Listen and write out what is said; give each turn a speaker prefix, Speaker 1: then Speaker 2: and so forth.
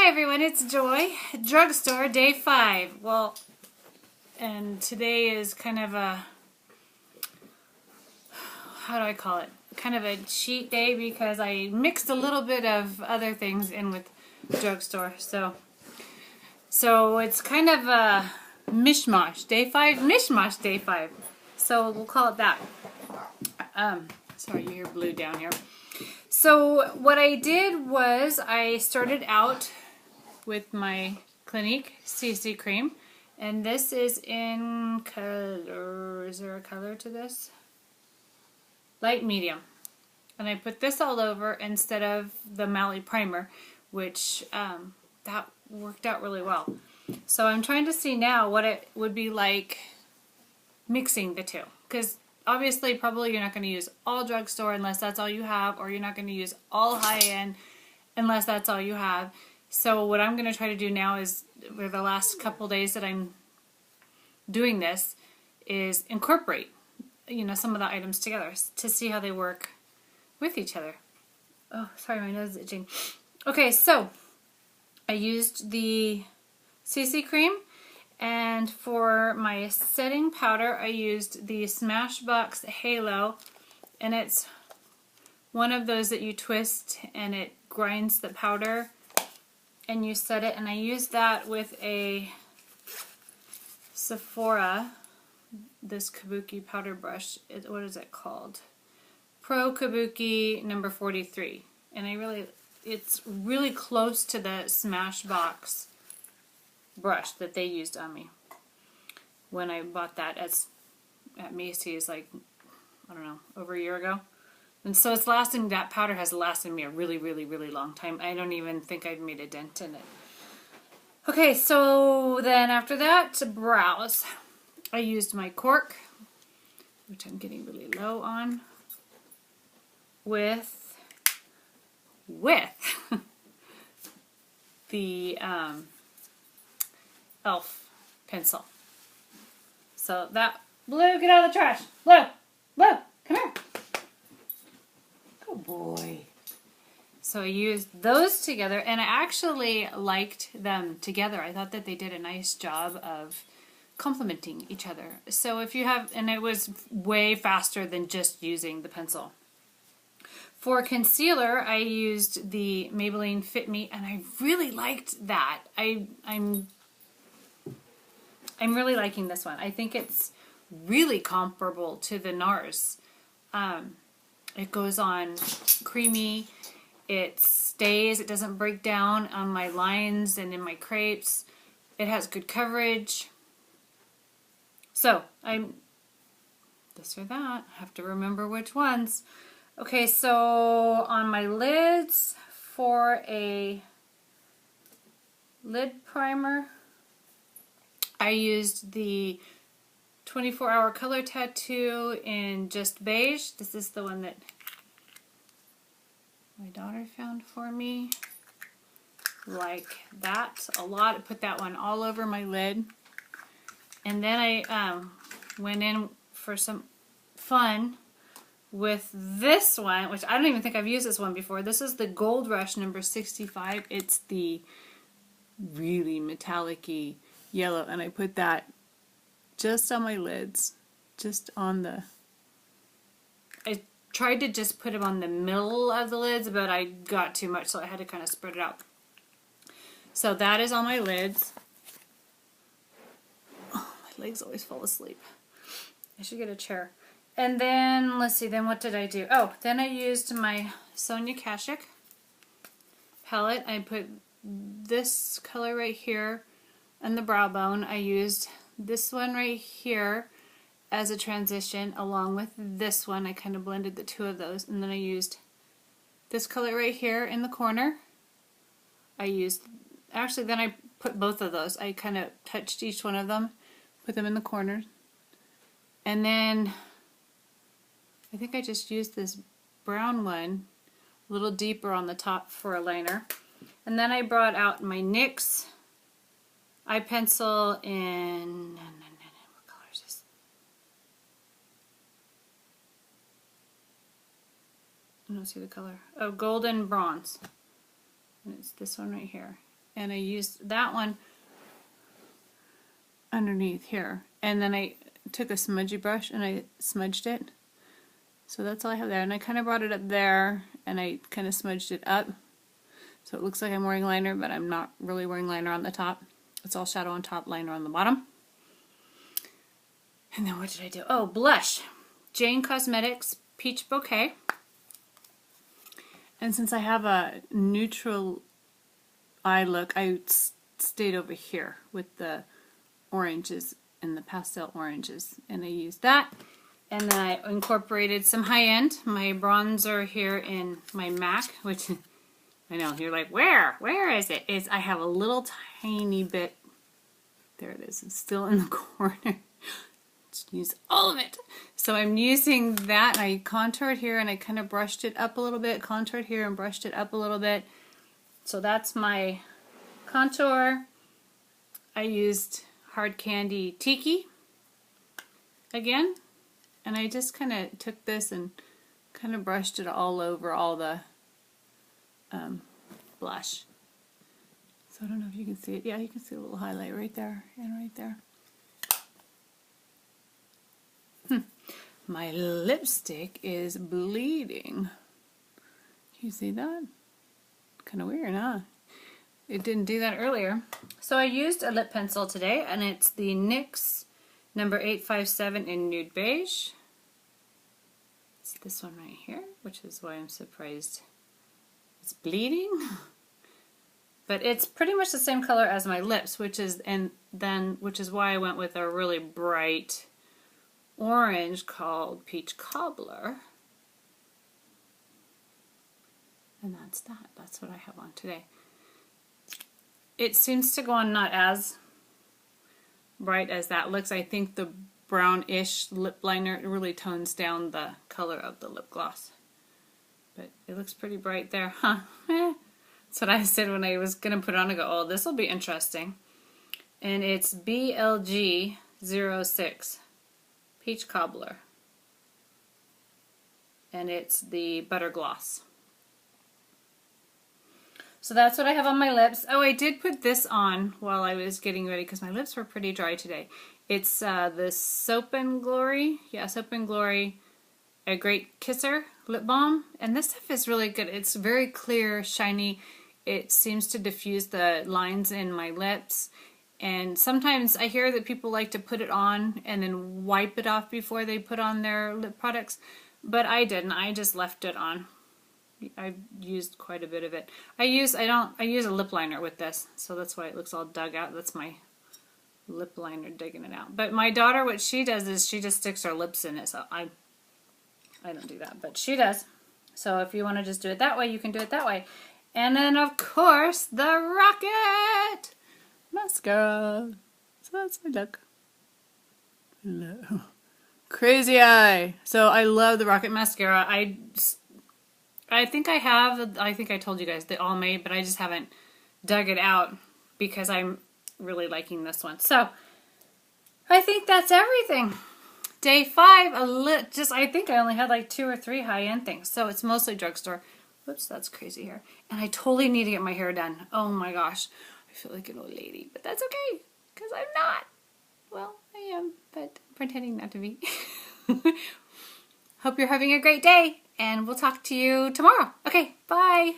Speaker 1: Hi everyone, it's Joy, Drugstore, day 5. Well, and today is kind of a, how do I call it? Kind of a cheat day because I mixed a little bit of other things in with Drugstore. So it's kind of a mishmash, day 5, mishmash day 5. So we'll call it that. Sorry, you hear blue down here. So what I did was I started out with my Clinique CC cream, and this is in color, is there a color to this? Light medium. And I put this all over instead of the Mally primer, which that worked out really well. So I'm trying to see now what it would be like mixing the two, because obviously probably you're not going to use all Drugstore unless that's all you have, or you're not going to use all high-end unless that's all you have. So what I'm going to try to do now is, for the last couple days that I'm doing this, is incorporate, some of the items together to see how they work with each other. Oh, sorry, my nose is itching. Okay, so I used the CC cream, and for my setting powder I used the Smashbox Halo, and it's one of those that you twist and it grinds the powder and you set it, and I used that with a Sephora, this Kabuki powder brush. What is it called? Pro Kabuki number 43. And it's really close to the Smashbox brush that they used on me when I bought that at Macy's, like, I don't know, over a year ago. And so that powder has lasted me a really, really, really long time. I don't even think I've made a dent in it. Okay, so then after that, to brows, I used my cork, which I'm getting really low on, with the e.l.f. pencil. So that, Blue, get out of the trash. Blue, come here. Good boy. So I used those together, and I actually liked them together. I thought that they did a nice job of complementing each other. So if you have, and it was way faster than just using the pencil. For concealer, I used the Maybelline Fit Me, and I really liked that. I'm really liking this one. I think it's really comparable to the NARS. It goes on creamy, it stays, it doesn't break down on my lines and in my crepes. It has good coverage. So, this or that, I have to remember which ones. Okay, so on my lids, for a lid primer, I used the 24-Hour Color Tattoo in Just Beige. This is the one that my daughter found for me. Like that a lot. I put that one all over my lid. And then I went in for some fun with this one, which I don't even think I've used this one before. This is the Gold Rush number 65. It's the really metallic-y yellow, and I put that just on my lids, just on the, I tried to just put them on the middle of the lids, but I got too much, so I had to kind of spread it out. So that is on my lids. Oh, my legs always fall asleep. I should get a chair. And then, let's see, then what did I do? Oh, then I used my Sonia Kashuk palette. I put this color right here on the brow bone. I used this one right here as a transition along with this one. I kind of blended the two of those, and then I used this color right here in the corner. Then I put both of those. I kind of touched each one of them, put them in the corner, and then I think I just used this brown one a little deeper on the top for a liner. And then I brought out my NYX eye pencil in, what color is this? I don't see the color. Oh, golden bronze. And it's this one right here. and I used that one underneath here. And then I took a smudgy brush and I smudged it. So that's all I have there. And I kind of brought it up there and I kind of smudged it up. So it looks like I'm wearing liner, but I'm not really wearing liner on the top. It's all shadow on top, liner on the bottom. And then what did I do? Oh, blush. Jane Cosmetics Peach Bouquet. And since I have a neutral eye look, I stayed over here with the oranges and the pastel oranges. And I used that. And then I incorporated some high-end. My bronzer here in my MAC, which I know, you're like, where? Where is it? I have a little tiny bit. There it is. It's still in the corner. Just use all of it. So I'm using that. I contoured here and I kind of brushed it up a little bit. Contoured here and brushed it up a little bit. So that's my contour. I used Hard Candy Tiki again. And I just kind of took this and kind of brushed it all over all the blush. So I don't know if you can see it. Yeah, you can see a little highlight right there and right there. My lipstick is bleeding. Can you see that? Kind of weird, huh? It didn't do that earlier. So I used a lip pencil today, and it's the NYX number 857 in Nude Beige. It's this one right here, which is why I'm surprised it's bleeding. But it's pretty much the same color as my lips, which is why I went with a really bright orange called Peach Cobbler. And that's that. That's what I have on today. It seems to go on not as bright as that looks. I think the brownish lip liner really tones down the color of the lip gloss. But it looks pretty bright there, huh? That's what I said when I was going to put it on. I go, oh, this will be interesting. And it's BLG06 Peach Cobbler. And it's the Butter Gloss. So that's what I have on my lips. Oh, I did put this on while I was getting ready because my lips were pretty dry today. It's the Soap and Glory. Yeah, Soap and Glory A Great Kisser lip balm. And this stuff is really good. It's very clear, shiny. It seems to diffuse the lines in my lips. And sometimes I hear that people like to put it on and then wipe it off before they put on their lip products. But I didn't. I just left it on. I used quite a bit of it. I use a lip liner with this, so that's why it looks all dug out. That's my lip liner digging it out. But my daughter, what she does is she just sticks her lips in it, so I don't do that, but she does. So if you want to just do it that way, you can do it that way. And then, of course, the Rocket mascara. So that's my look. Hello. Crazy eye. So I love the Rocket mascara. I think I told you guys, the All Made, but I just haven't dug it out because I'm really liking this one. So I think that's everything. Day 5, I think I only had like 2 or 3 high-end things. So it's mostly drugstore. Whoops, that's crazy hair. And I totally need to get my hair done. Oh my gosh. I feel like an old lady, but that's okay because I'm not. Well, I am, but I'm pretending not to be. Hope you're having a great day. And we'll talk to you tomorrow. Okay, bye.